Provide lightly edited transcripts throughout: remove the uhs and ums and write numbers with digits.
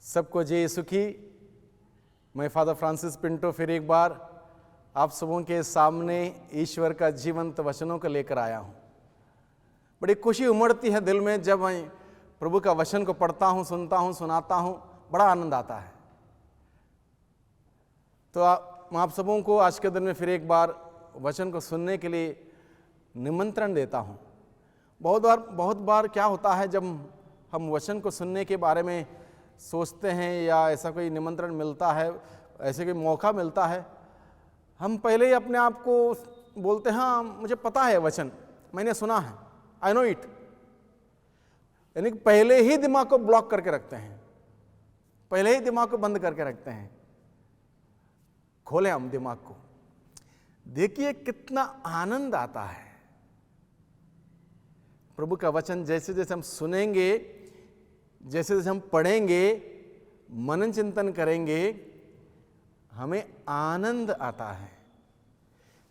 सबको जय सुखी। मैं फादर फ्रांसिस पिंटो फिर एक बार आप सबों के सामने ईश्वर का जीवंत वचनों को लेकर आया हूँ। बड़ी खुशी उमड़ती है दिल में जब मैं प्रभु का वचन को पढ़ता हूँ, सुनता हूँ, सुनाता हूँ, बड़ा आनंद आता है। तो मैं आप सबों को आज के दिन में फिर एक बार वचन को सुनने के लिए निमंत्रण देता हूँ। बहुत बार क्या होता है, जब हम वचन को सुनने के बारे में सोचते हैं या ऐसा कोई निमंत्रण मिलता है, ऐसे कोई मौका मिलता है, हम पहले ही अपने आप को बोलते हैं हाँ मुझे पता है वचन, मैंने सुना है, आई नो इट। यानी पहले ही दिमाग को ब्लॉक करके रखते हैं, पहले ही दिमाग को बंद करके रखते हैं। खोलें हम दिमाग को, देखिए कितना आनंद आता है। प्रभु का वचन जैसे जैसे हम सुनेंगे, जैसे जैसे हम पढ़ेंगे, मनन चिंतन करेंगे, हमें आनंद आता है।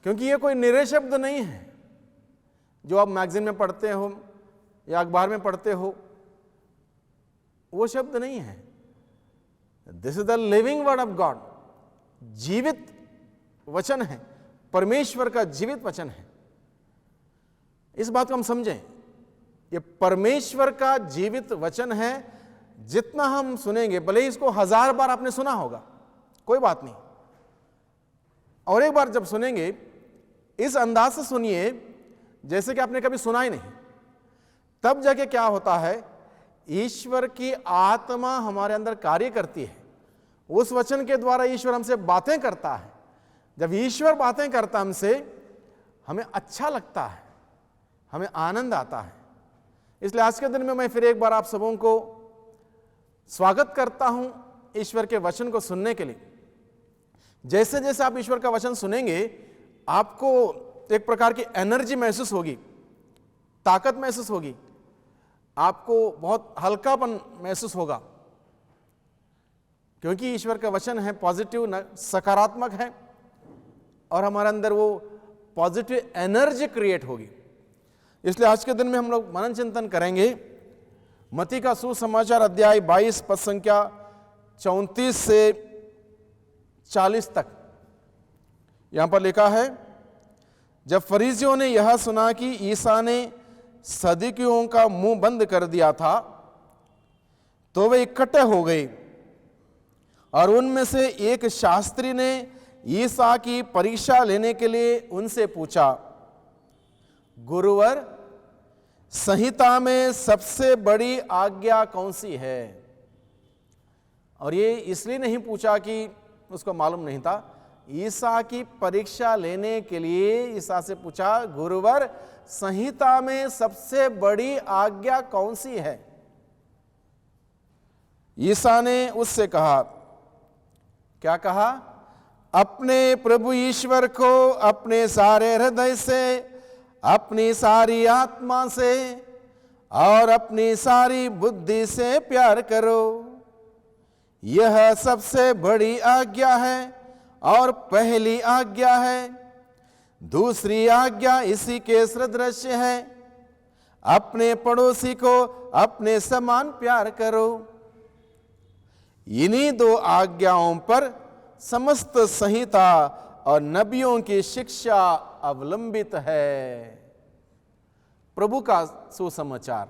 क्योंकि ये कोई निरे शब्द नहीं है जो आप मैगजीन में पढ़ते हो या अखबार में पढ़ते हो, वो शब्द नहीं है। This is the living word of God, जीवित वचन है, परमेश्वर का जीवित वचन है। इस बात को हम समझें, ये परमेश्वर का जीवित वचन है। जितना हम सुनेंगे, भले ही इसको 1000 बार आपने सुना होगा, कोई बात नहीं, और एक बार जब सुनेंगे इस अंदाज से सुनिए जैसे कि आपने कभी सुना ही नहीं। तब जाके क्या होता है, ईश्वर की आत्मा हमारे अंदर कार्य करती है। उस वचन के द्वारा ईश्वर हमसे बातें करता है। जब ईश्वर बातें करता हमसे, हमें अच्छा लगता है, हमें आनंद आता है। इसलिए आज के दिन में मैं फिर एक बार आप सबों को स्वागत करता हूं ईश्वर के वचन को सुनने के लिए। जैसे जैसे आप ईश्वर का वचन सुनेंगे, आपको एक प्रकार की एनर्जी महसूस होगी, ताकत महसूस होगी, आपको बहुत हल्कापन महसूस होगा। क्योंकि ईश्वर का वचन है पॉजिटिव, सकारात्मक है, और हमारे अंदर वो पॉजिटिव एनर्जी क्रिएट होगी। इसलिए आज के दिन में हम लोग मनन चिंतन करेंगे मत्ती का सुसमाचार अध्याय 22 पद संख्या 34 से 40 तक। यहां पर लिखा है, जब फरीसियों ने यह सुना कि ईसा ने सदूकियों का मुंह बंद कर दिया था, तो वे इकट्ठे हो गए, और उनमें से एक शास्त्री ने ईसा की परीक्षा लेने के लिए उनसे पूछा, गुरुवर, संहिता में सबसे बड़ी आज्ञा कौन सी है? और ये इसलिए नहीं पूछा कि उसको मालूम नहीं था, ईसा की परीक्षा लेने के लिए ईसा से पूछा, गुरुवर, संहिता में सबसे बड़ी आज्ञा कौन सी है? ईसा ने उससे कहा, क्या कहा? अपने प्रभु ईश्वर को अपने सारे हृदय से, अपनी सारी आत्मा से और अपनी सारी बुद्धि से प्यार करो। यह सबसे बड़ी आज्ञा है और पहली आज्ञा है। दूसरी आज्ञा इसी के सदृश है, अपने पड़ोसी को अपने समान प्यार करो। इन्हीं 2 आज्ञाओं पर समस्त संहिता और नबियों की शिक्षा अवलंबित है। प्रभु का सुसमाचार।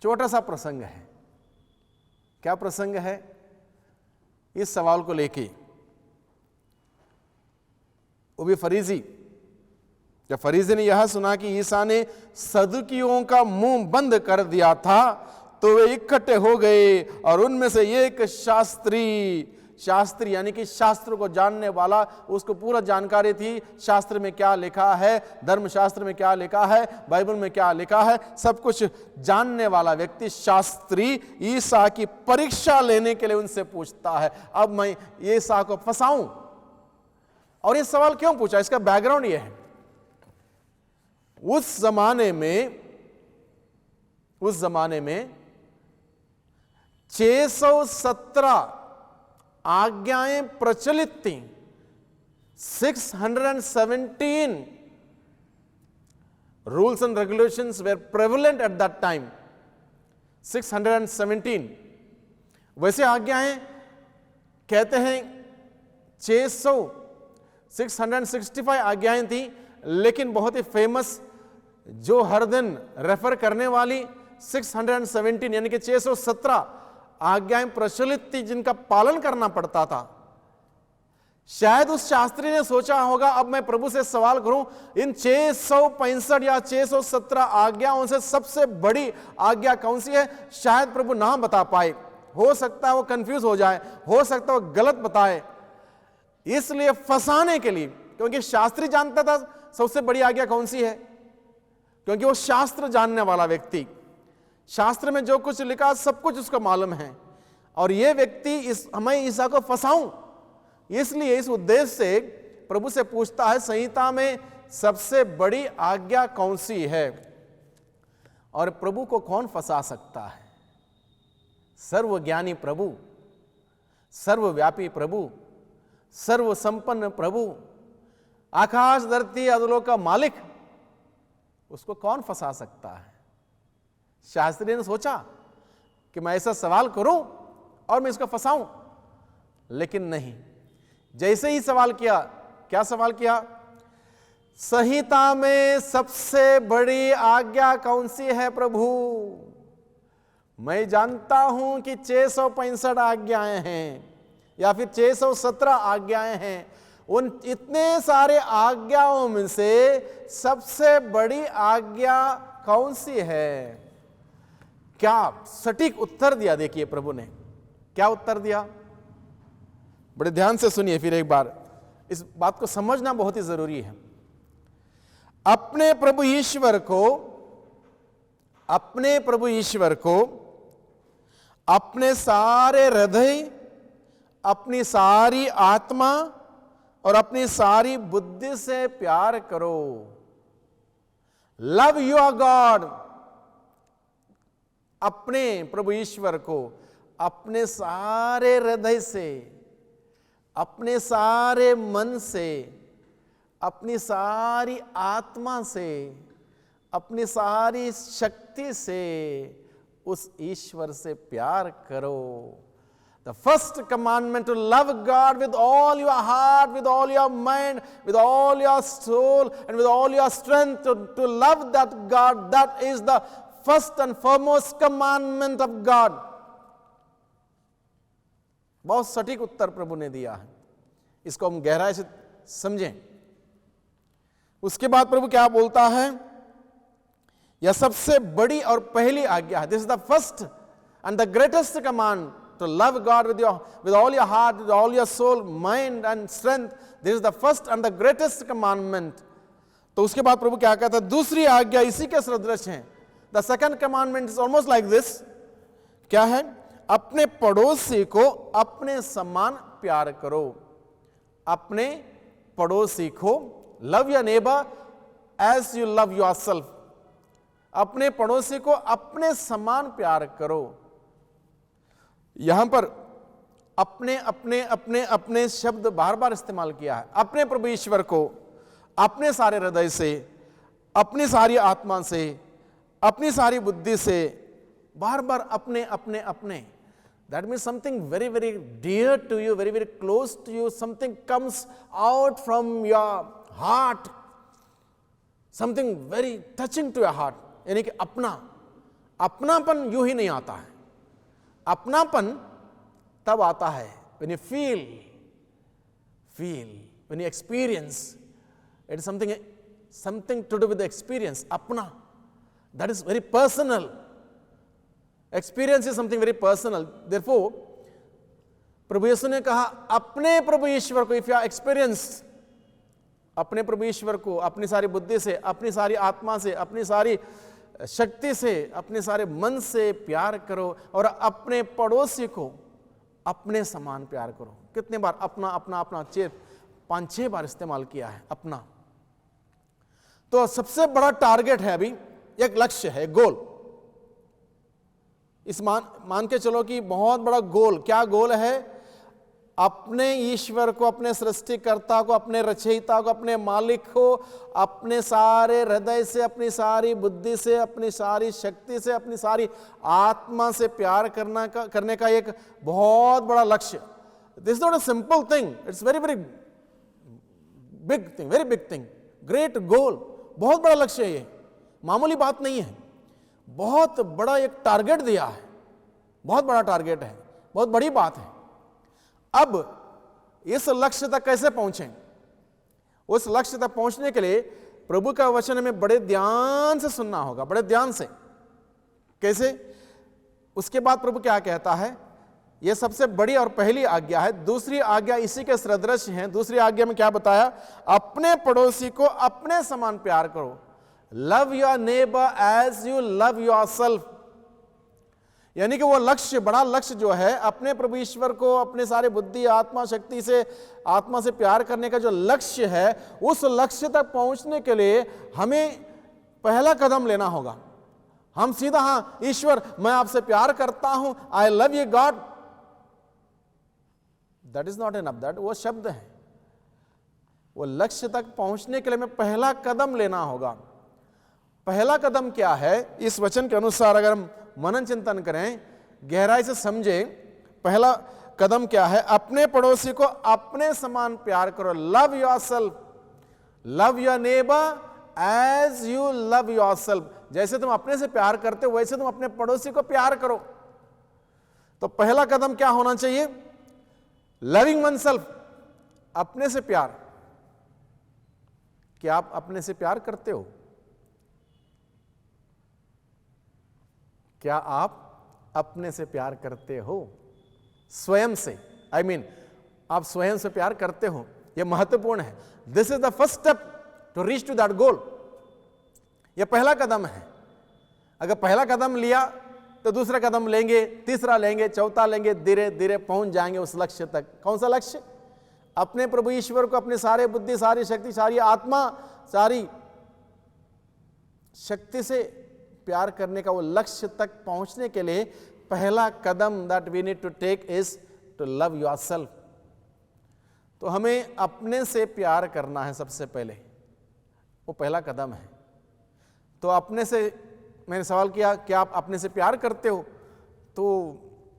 छोटा सा प्रसंग है। क्या प्रसंग है? इस सवाल को लेके वो भी फरीसी, जब फरीसी ने यह सुना कि ईसा ने सदूकियों का मुंह बंद कर दिया था, तो वे इकट्ठे हो गए, और उनमें से एक शास्त्री यानी कि शास्त्र को जानने वाला, उसको पूरा जानकारी थी, शास्त्र में क्या लिखा है, धर्मशास्त्र में क्या लिखा है, बाइबल में क्या लिखा है, सब कुछ जानने वाला व्यक्ति शास्त्री ईसा की परीक्षा लेने के लिए उनसे पूछता है, अब मैं ईसा को फंसाऊं। और ये सवाल क्यों पूछा, इसका बैकग्राउंड ये है, उस जमाने में 617 आज्ञाएं प्रचलित थी। 617 rules and regulations were prevalent at that time. 617, वैसे आज्ञाएं कहते हैं 665 आज्ञाएं थी, लेकिन बहुत ही फेमस जो हर दिन रेफर करने वाली 617 यानी कि 617 आज्ञाएं प्रचलित थी जिनका पालन करना पड़ता था। शायद उस शास्त्री ने सोचा होगा अब मैं प्रभु से सवाल करूं, इन 665 या 617 आज्ञाओं से सबसे बड़ी आज्ञा कौन सी है? शायद प्रभु ना बता पाए, हो सकता है वो कंफ्यूज हो जाए, हो सकता है वो गलत बताए। इसलिए फंसाने के लिए, क्योंकि शास्त्री जानता था सबसे बड़ी आज्ञा कौन सी है, क्योंकि वो शास्त्र जानने वाला व्यक्ति, शास्त्र में जो कुछ लिखा सब कुछ उसको मालूम है, और ये व्यक्ति हमें ईसा को फंसाऊं, इसलिए इस उद्देश्य से प्रभु से पूछता है संहिता में सबसे बड़ी आज्ञा कौन सी है। और प्रभु को कौन फंसा सकता है? सर्वज्ञानी प्रभु, सर्वव्यापी प्रभु, सर्व संपन्न प्रभु, आकाश धरती अधलोक का मालिक, उसको कौन फंसा सकता है? शास्त्री ने सोचा कि मैं ऐसा सवाल करूं और मैं इसको फंसाऊं, लेकिन नहीं। जैसे ही सवाल किया, क्या सवाल किया? संहिता में सबसे बड़ी आज्ञा कौन सी है प्रभु? मैं जानता हूं कि 665 आज्ञाएं हैं या फिर 617 आज्ञाएं हैं, उन इतने सारे आज्ञाओं में से सबसे बड़ी आज्ञा कौन सी है? क्या सटीक उत्तर दिया? देखिए प्रभु ने क्या उत्तर दिया, बड़े ध्यान से सुनिए फिर एक बार, इस बात को समझना बहुत ही जरूरी है। अपने प्रभु ईश्वर को, अपने प्रभु ईश्वर को अपने सारे हृदय, अपनी सारी आत्मा और अपनी सारी बुद्धि से प्यार करो। लव योर गॉड, अपने प्रभु ईश्वर को अपने सारे हृदय से, अपने सारे मन से, अपनी सारी आत्मा से, अपनी सारी शक्ति से उस ईश्वर से प्यार करो। The first commandment, to love God with all your heart, with all your mind, with all your soul, and with all your strength, to love that God, that is the first and foremost commandment of God. बहुत सटीक उत्तर प्रभु ने दिया है, इसको हम गहराई से समझें। उसके बाद प्रभु क्या बोलता है? यह सबसे बड़ी और पहली आज्ञा है। This is the first and the greatest command, to love God with all your heart, with all your soul, mind and strength. This is the first and the greatest commandment. तो उसके बाद प्रभु क्या कहता है? दूसरी आज्ञा इसी के सदृश है। The second commandment is almost like this. क्या है? अपने पड़ोसी को अपने समान प्यार करो। अपने पड़ोसी को, love your neighbor as you love yourself. अपने पड़ोसी को अपने समान प्यार करो। यहां पर अपने अपने अपने अपने शब्द बार बार इस्तेमाल किया है। अपने प्रभु ईश्वर को अपने सारे हृदय से, अपनी सारी आत्मा से, अपनी सारी बुद्धि से, बार बार अपने अपने अपने। That means something very very dear to you, very very close to you, something comes out from your heart, something very touching to your heart. यानी कि अपना, अपनापन यूं ही नहीं आता है। अपनापन तब आता है when you feel, when you experience. It is something to do with the experience. अपना, that is very personal. Experience is something very personal. Therefore, प्रभु यीशु ने कहा अपने प्रभु ईश्वर को, if you are experienced, अपने प्रभु ईश्वर को अपनी सारी बुद्धि से, अपनी सारी आत्मा से, अपनी सारी शक्ति से, अपने सारे मन से प्यार करो, और अपने पड़ोसी को अपने समान प्यार करो। कितने बार अपना अपना अपना, 5-6 बार इस्तेमाल किया है अपना। तो सबसे बड़ा टारगेट है, अभी एक लक्ष्य है, गोल। इस मान के चलो कि बहुत बड़ा गोल। क्या गोल है? अपने ईश्वर को, अपने सृष्टिकर्ता को, अपने रचयिता को, अपने मालिक को अपने सारे हृदय से, अपनी सारी बुद्धि से, अपनी सारी शक्ति से, अपनी सारी आत्मा से प्यार करने का एक बहुत बड़ा लक्ष्य। This is not a simple thing, it's very very big thing, very big thing, great goal. बहुत बड़ा लक्ष्य है ये, मामूली बात नहीं है। बहुत बड़ा एक टारगेट दिया है, बहुत बड़ा टारगेट है, बहुत बड़ी बात है। अब इस लक्ष्य तक कैसे पहुंचें? उस लक्ष्य तक पहुंचने के लिए प्रभु का वचन हमें बड़े ध्यान से सुनना होगा, बड़े ध्यान से। कैसे? उसके बाद प्रभु क्या कहता है? यह सबसे बड़ी और पहली आज्ञा है। दूसरी आज्ञा इसी के सदृश है। दूसरी आज्ञा में क्या बताया? अपने पड़ोसी को अपने समान प्यार करो। Love your neighbour as you love yourself. यानी कि वो लक्ष्य, बड़ा लक्ष्य जो है, अपने प्रभु ईश्वर को अपने सारे बुद्धि, आत्मा, शक्ति से, आत्मा से प्यार करने का जो लक्ष्य है, उस लक्ष्य तक पहुंचने के लिए हमें पहला कदम लेना होगा। हम सीधा, हाँ ईश्वर मैं आपसे प्यार करता हूं, I love you God, that is not enough. That वो शब्द है। वो लक्ष्य तक पहुंचने के लिए हमें पहला कदम लेना होगा। पहला कदम क्या है? इस वचन के अनुसार अगर हम मनन चिंतन करें, गहराई से समझे, पहला कदम क्या है? अपने पड़ोसी को अपने समान प्यार करो। Love yourself, love your neighbour as you love yourself. जैसे तुम अपने से प्यार करते हो वैसे तुम अपने पड़ोसी को प्यार करो। तो पहला कदम क्या होना चाहिए? लविंग वन सेल्फ, अपने से प्यार। क्या आप अपने से प्यार करते हो? क्या आप अपने से प्यार करते हो? स्वयं से, आई मीन आप स्वयं से प्यार करते हो? यह महत्वपूर्ण है। This is the first step to reach to that goal. यह पहला कदम है। अगर पहला कदम लिया तो दूसरा कदम लेंगे, तीसरा लेंगे, चौथा लेंगे, धीरे धीरे पहुंच जाएंगे उस लक्ष्य तक। कौन सा लक्ष्य? अपने प्रभु ईश्वर को अपनी सारी बुद्धि, सारी शक्ति, सारी आत्मा, सारी शक्ति से प्यार करने का वो लक्ष्य तक पहुंचने के लिए पहला कदम that we need to take is to love yourself. तो हमें अपने से प्यार करना है सबसे पहले, वो पहला कदम है। तो अपने से, मैंने सवाल किया क्या आप अपने से प्यार करते हो? तो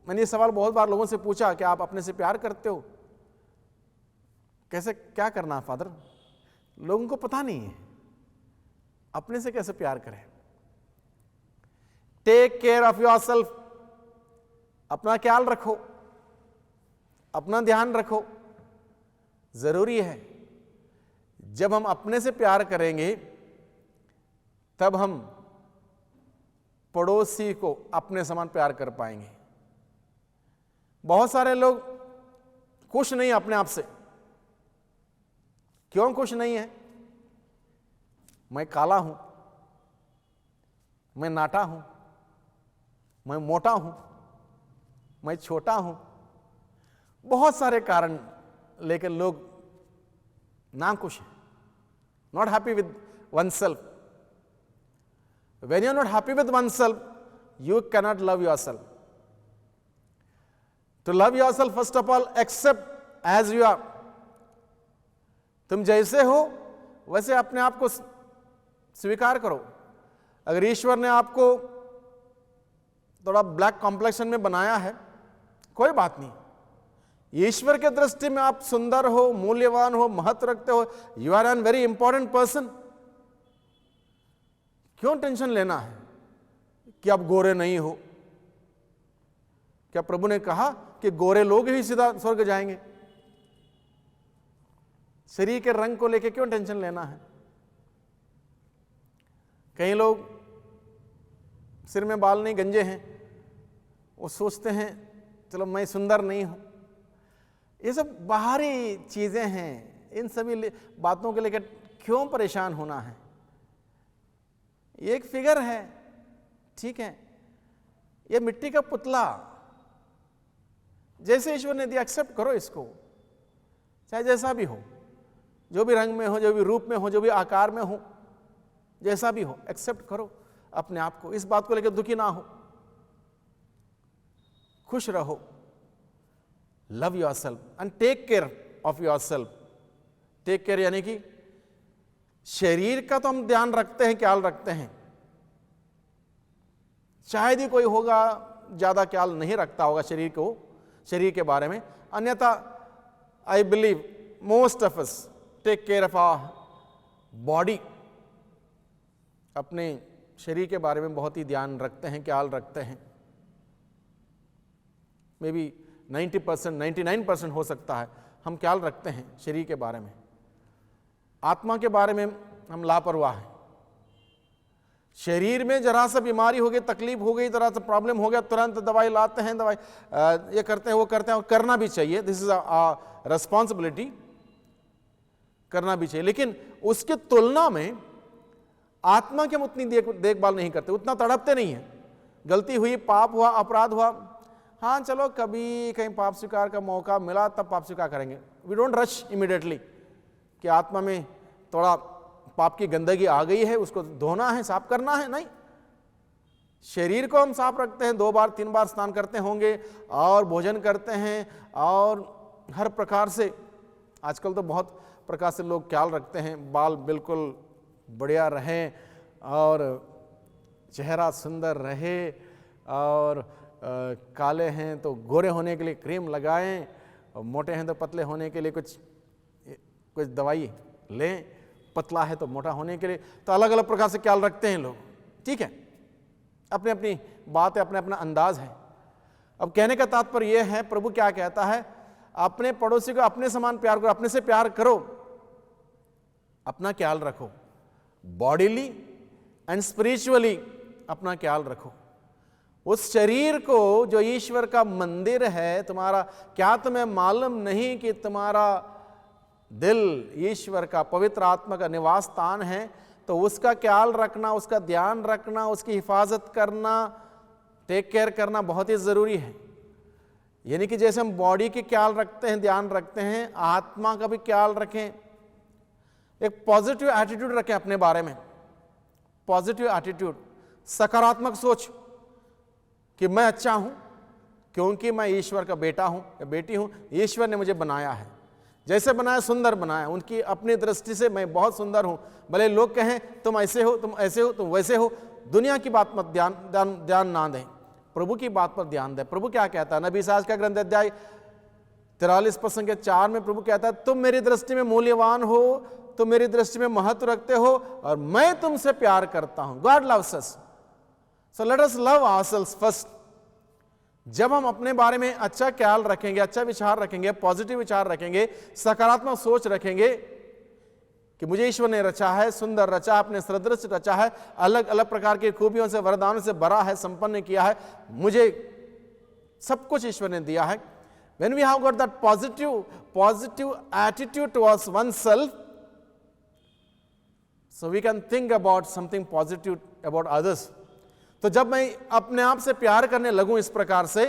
मैंने ये सवाल बहुत बार लोगों से पूछा, क्या आप अपने से प्यार करते हो? कैसे, क्या करना फादर? लोगों को पता नहीं है अपने से कैसे प्यार करें। टेक केयर ऑफ योरसेल्फ, अपना ख्याल रखो, अपना ध्यान रखो। जरूरी है। जब हम अपने से प्यार करेंगे तब हम पड़ोसी को अपने समान प्यार कर पाएंगे। बहुत सारे लोग खुश नहीं अपने आप से। क्यों खुश नहीं है? मैं काला हूं, मैं नाटा हूं, मैं मोटा हूं, मैं छोटा हूं, बहुत सारे कारण लेकर लोग नाखुश हैं, not happy with one self. When you are not happy with oneself, you cannot love yourself. To love yourself, first of all, accept as you are. तुम जैसे हो वैसे अपने आप को स्वीकार करो। अगर ईश्वर ने आपको थोड़ा ब्लैक कॉम्प्लेक्शन में बनाया है, कोई बात नहीं। ईश्वर के दृष्टि में आप सुंदर हो, मूल्यवान हो, महत्व रखते हो, you are an very important person. क्यों टेंशन लेना है कि आप गोरे नहीं हो? क्या प्रभु ने कहा कि गोरे लोग ही सीधा स्वर्ग जाएंगे? शरीर के रंग को लेकर क्यों टेंशन लेना है? कई लोग सिर में बाल नहीं, गंजे हैं, वो सोचते हैं चलो मैं सुंदर नहीं हूं। ये सब बाहरी चीजें हैं। इन सभी बातों के लेकर क्यों परेशान होना है? ये एक फिगर है, ठीक है, ये मिट्टी का पुतला, जैसे ईश्वर ने दिया एक्सेप्ट करो इसको, चाहे जैसा भी हो, जो भी रंग में हो, जो भी रूप में हो, जो भी आकार में हो, जैसा भी हो, एक्सेप्ट करो अपने आप को। इस बात को लेकर दुखी ना हो, खुश रहो। Love yourself and take care of yourself. Take care यानी कि शरीर का तो हम ध्यान रखते हैं, ख्याल रखते हैं, शायद ही कोई होगा ज्यादा ख्याल नहीं रखता होगा शरीर को, शरीर के बारे में, अन्यथा I believe most of us take care of our body. अपने शरीर के बारे में बहुत ही ध्यान रखते हैं, ख्याल रखते हैं। मे बी 90%, 99% हो सकता है हम ख्याल रखते हैं शरीर के बारे में। आत्मा के बारे में हम लापरवाह हैं। शरीर में जरा सा बीमारी हो गई, तकलीफ हो गई, जरा सा प्रॉब्लम हो गया, तुरंत दवाई लाते हैं, दवाई ये करते हैं, वो करते हैं, और करना भी चाहिए, दिस इज अ रिस्पॉन्सिबिलिटी, करना भी चाहिए। लेकिन उसकी तुलना में आत्मा की हम उतनी देखभाल नहीं करते, उतना तड़पते नहीं है। गलती हुई, पाप हुआ, अपराध हुआ, हाँ चलो कभी कहीं पाप स्वीकार का मौका मिला तब पाप स्वीकार करेंगे। वी डोंट रश इमीडिएटली कि आत्मा में थोड़ा पाप की गंदगी आ गई है, उसको धोना है, साफ करना है, नहीं। शरीर को हम साफ रखते हैं, 2 बार 3 बार स्नान करते होंगे, और भोजन करते हैं, और हर प्रकार से आजकल तो बहुत प्रकार से लोग ख्याल रखते हैं, बाल बिल्कुल बढ़िया रहे, और चेहरा सुंदर रहे, और काले हैं तो गोरे होने के लिए क्रीम लगाएं, और मोटे हैं तो पतले होने के लिए कुछ दवाई लें, पतला है तो मोटा होने के लिए, तो अलग अलग प्रकार से ख्याल रखते हैं लोग, ठीक है। अपनी अपनी बात है, अपना अपना अंदाज है। अब कहने का तात्पर्य यह है, प्रभु क्या कहता है, अपने पड़ोसी को अपने समान प्यार करो, अपने से प्यार करो, अपना ख्याल रखो, बॉडीली एंड स्पिरिचुअली अपना ख्याल रखो। उस शरीर को जो ईश्वर का मंदिर है तुम्हारा, क्या तुम्हें मालूम नहीं कि तुम्हारा दिल ईश्वर का, पवित्र आत्मा का निवास स्थान है? तो उसका ख्याल रखना, उसका ध्यान रखना, उसकी हिफाजत करना, टेक केयर करना बहुत ही जरूरी है। यानी कि जैसे हम बॉडी की ख्याल रखते हैं, ध्यान रखते हैं, आत्मा का भी ख्याल रखें। एक पॉजिटिव एटीट्यूड रखें अपने बारे में, पॉजिटिव एटीट्यूड, सकारात्मक सोच कि मैं अच्छा हूं क्योंकि मैं ईश्वर का बेटा हूं या बेटी हूं, ईश्वर ने मुझे बनाया है, जैसे बनाया सुंदर बनाया, उनकी अपनी दृष्टि से मैं बहुत सुंदर हूं। भले लोग कहें तुम ऐसे हो, तुम ऐसे हो, तुम वैसे हो, दुनिया की बात मत ध्यान ना दें, प्रभु की बात पर ध्यान दें। प्रभु क्या कहता है, नबी इसायाह का ग्रंथ अध्याय 43:4 में प्रभु कहता है, तुम मेरी दृष्टि में मूल्यवान हो, तुम मेरी दृष्टि में महत्व रखते हो, और मैं तुमसे प्यार करता हूं। गॉड लव्स अस, so let us love ourselves first. जब हम अपने बारे में अच्छा ख्याल रखेंगे, अच्छा विचार रखेंगे, पॉजिटिव विचार रखेंगे, सकारात्मक सोच रखेंगे कि मुझे ईश्वर ने रचा है, सुंदर रचा, अपने सदृश रचा है, अलग अलग प्रकार की खूबियों से, वरदानों से भरा है, संपन्न किया है, मुझे सब कुछ ईश्वर ने दिया है। When we have got that positive attitude towards oneself, so we can think about something positive about others. तो जब मैं अपने आप से प्यार करने लगूं इस प्रकार से,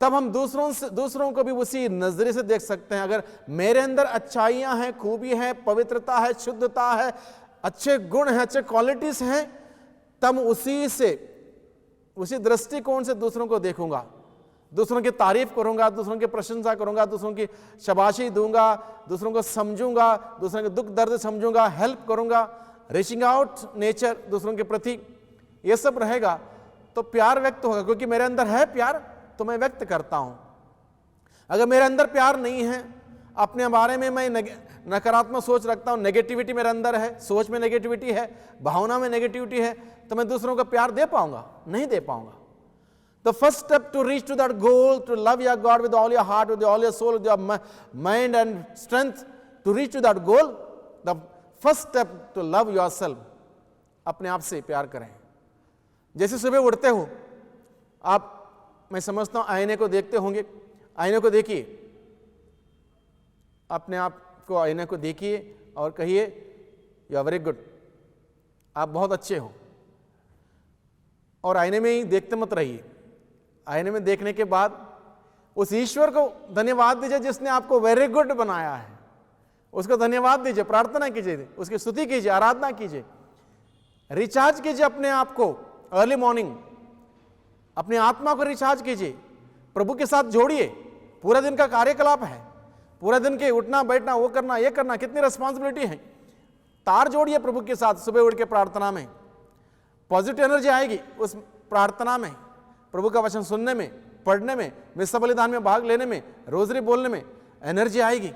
तब हम दूसरों को भी उसी नजरिए से देख सकते हैं। अगर मेरे अंदर अच्छाइयां हैं, खूबी है, पवित्रता है, शुद्धता है, अच्छे गुण हैं, अच्छे क्वालिटीज हैं, तब उसी दृष्टिकोण से दूसरों को देखूंगा, दूसरों की तारीफ करूंगा, दूसरों की प्रशंसा करूंगा, दूसरों की शाबाशी दूंगा, दूसरों को समझूंगा, दूसरों के दुख दर्द समझूंगा, हेल्प करूंगा, रीचिंग आउट नेचर दूसरों के प्रति, ये सब रहेगा तो प्यार व्यक्त होगा। क्योंकि मेरे अंदर है प्यार तो मैं व्यक्त करता हूं। अगर मेरे अंदर प्यार नहीं है, अपने बारे में मैं नकारात्मक सोच रखता हूं, नेगेटिविटी मेरे अंदर है, सोच में नेगेटिविटी है, भावना में नेगेटिविटी है, तो मैं दूसरों को प्यार दे पाऊंगा? नहीं दे पाऊंगा। The first step to reach to that goal, to love your God with all your heart, with all your soul, with your mind and strength, to reach to that goal, the first step to love yourself, अपने आप से प्यार करें। जैसे सुबह उठते हो आप, मैं समझता हूं आईने को देखते होंगे, आईने को देखिए, अपने आप को आईने को देखिए और कहिए यू आर वेरी गुड, आप बहुत अच्छे हो। और आईने में ही देखते मत रहिए, आईने में देखने के बाद उस ईश्वर को धन्यवाद दीजिए जिसने आपको वेरी गुड बनाया है, उसको धन्यवाद दीजिए, प्रार्थना कीजिए, उसकी स्तुति कीजिए, आराधना कीजिए, रिचार्ज कीजिए अपने आप को। अर्ली मॉर्निंग अपनी आत्मा को रिचार्ज कीजिए, प्रभु के साथ जोड़िए, पूरा दिन का कार्यकलाप है, पूरा दिन के उठना बैठना, वो करना ये करना, कितनी रिस्पॉन्सिबिलिटी है। तार जोड़िए प्रभु के साथ, सुबह उठ के प्रार्थना में पॉजिटिव एनर्जी आएगी, उस प्रार्थना में, प्रभु का वचन सुनने में, पढ़ने में, मिस्सा बलिदान में भाग लेने में, रोजरी बोलने में एनर्जी आएगी,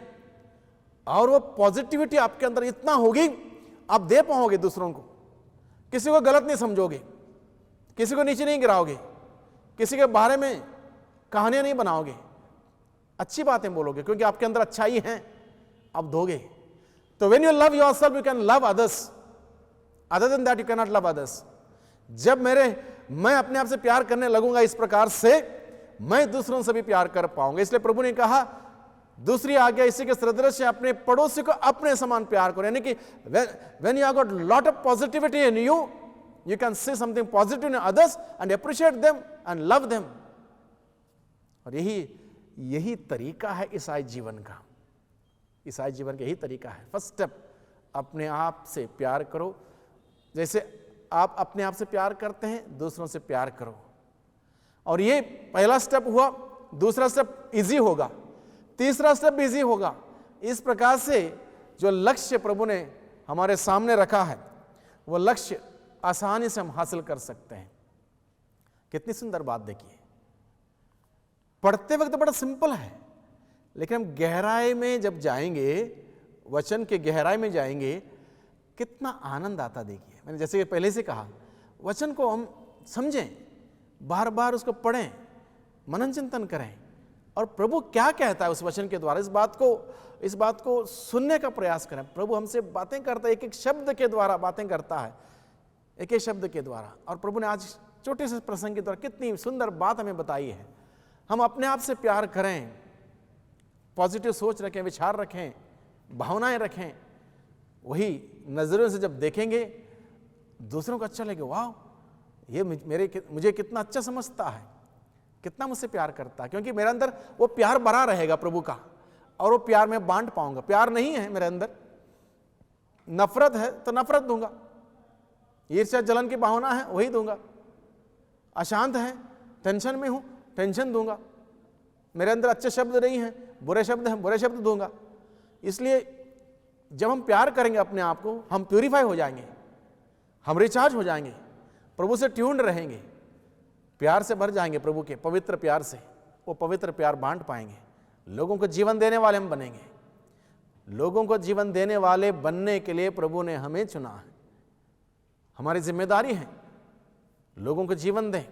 और वो पॉजिटिविटी आपके अंदर इतना होगी, आप दे पाओगे दूसरों को, किसी को गलत नहीं समझोगे, किसी को नीचे नहीं गिराओगे, किसी के बारे में कहानियां नहीं बनाओगे, अच्छी बातें बोलोगे, क्योंकि आपके अंदर अच्छाई है, आप दोगे। तो when you love yourself you can love others, other than that you can not love others. जब मैं अपने आप से प्यार करने लगूंगा इस प्रकार से, मैं दूसरों से भी प्यार कर पाऊंगा। इसलिए प्रभु ने कहा दूसरी आज्ञा इसी के सदृश है, अपने पड़ोसी को अपने समान प्यार करो। यानी कि when you have got lot of positivity in you, you can see something positive in others and appreciate them and love them। और यही तरीका है ईसाई जीवन का, ईसाई जीवन का यही तरीका है। फर्स्ट स्टेप, अपने आप से प्यार करो, जैसे आप अपने आप से प्यार करते हैं दूसरों से प्यार करो। और ये पहला स्टेप हुआ, दूसरा स्टेप इजी होगा, तीसरा स्टेप इजी होगा। इस प्रकार से जो लक्ष्य प्रभु ने हमारे सामने रखा है, वो लक्ष्य आसानी से हम हासिल कर सकते हैं। कितनी सुंदर बात देखिए, पढ़ते वक्त बड़ा सिंपल है, लेकिन हम गहराई में जब जाएंगे, वचन के गहराई में जाएंगे, कितना आनंद आता। देखिए, मैंने जैसे पहले से कहा, वचन को हम समझें, बार बार उसको पढ़ें, मनन चिंतन करें, और प्रभु क्या कहता है उस वचन के द्वारा, इस बात को सुनने का प्रयास करें। प्रभु हमसे बातें करता है, एक एक शब्द के द्वारा बातें करता है, एक एक शब्द के द्वारा। और प्रभु ने आज छोटे से प्रसंग के द्वारा कितनी सुंदर बात हमें बताई है। हम अपने आप से प्यार करें, पॉजिटिव सोच रखें, विचार रखें, भावनाएं रखें, वही नजरों से जब देखेंगे दूसरों को अच्छा लगेगा, वाह ये मुझे कितना अच्छा समझता है, कितना मुझसे प्यार करता है, क्योंकि मेरे अंदर वो प्यार भरा रहेगा प्रभु का, और वो प्यार मैं बांट पाऊंगा। प्यार नहीं है मेरे अंदर, नफरत है तो नफरत दूंगा, ईर्ष्या जलन की भावना है वही दूंगा, अशांत है, टेंशन में हूं, टेंशन दूंगा, मेरे अंदर अच्छे शब्द नहीं हैं, बुरे शब्द हैं, बुरे शब्द दूंगा। इसलिए जब हम प्यार करेंगे अपने आप को, हम प्यूरिफाई हो जाएंगे, हम रिचार्ज हो जाएंगे, प्रभु से ट्यून्ड रहेंगे, प्यार से भर जाएंगे, प्रभु के पवित्र प्यार से। वो पवित्र प्यार बांट पाएंगे, लोगों को जीवन देने वाले हम बनेंगे। लोगों को जीवन देने वाले बनने के लिए प्रभु ने हमें चुना है, हमारी जिम्मेदारी है लोगों को जीवन दें,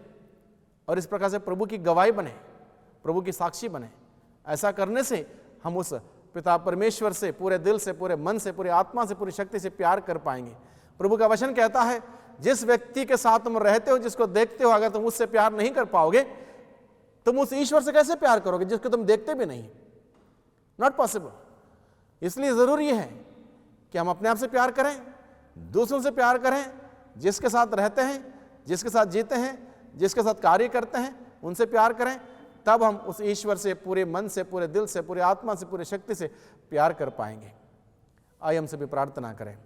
और इस प्रकार से प्रभु की गवाही बने, प्रभु की साक्षी बने। ऐसा करने से हम उस पिता परमेश्वर से पूरे दिल से, पूरे मन से, पूरी आत्मा से, पूरी शक्ति से प्यार कर पाएंगे। प्रभु का वचन कहता है, जिस व्यक्ति के साथ तुम रहते हो, जिसको देखते हो, अगर तुम उससे प्यार नहीं कर पाओगे, तुम उस ईश्वर से कैसे प्यार करोगे जिसको तुम देखते भी नहीं? Not possible. इसलिए जरूरी है कि हम अपने आप से प्यार करें, दूसरों से प्यार करें, जिसके साथ रहते हैं, जिसके साथ जीते हैं, जिसके साथ कार्य करते हैं, उनसे प्यार करें। तब हम उस ईश्वर से पूरे मन से, पूरे दिल से, पूरे आत्मा से, पूरी शक्ति से प्यार कर पाएंगे। आइए हम सभी प्रार्थना करें।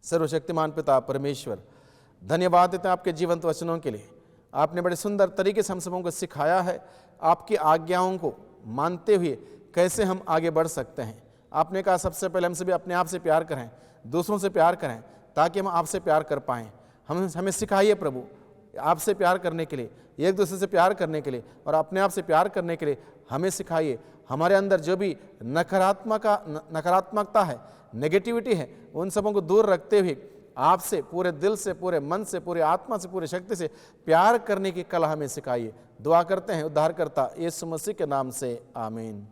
सर्वशक्तिमान पिता परमेश्वर, धन्यवाद देते हैं आपके जीवंत वचनों के लिए। आपने बड़े सुंदर तरीके से हम सबों को सिखाया है आपकी आज्ञाओं को मानते हुए कैसे हम आगे बढ़ सकते हैं। आपने कहा सबसे पहले हम सभी अपने आप से प्यार करें, दूसरों से प्यार करें, ताकि हम आपसे प्यार कर पाएँ। हमें सिखाइए प्रभु आपसे प्यार करने के लिए, एक दूसरे से प्यार करने के लिए, और अपने आप से प्यार करने के लिए हमें सिखाइए। हमारे अंदर जो भी नकारात्मकता है, नेगेटिविटी है, उन सबों को दूर रखते हुए आपसे पूरे दिल से, पूरे मन से, पूरे आत्मा से, पूरी शक्ति से प्यार करने की कला हमें सिखाइए। दुआ करते हैं उद्धारकर्ता यीशु मसीह के नाम से, आमीन।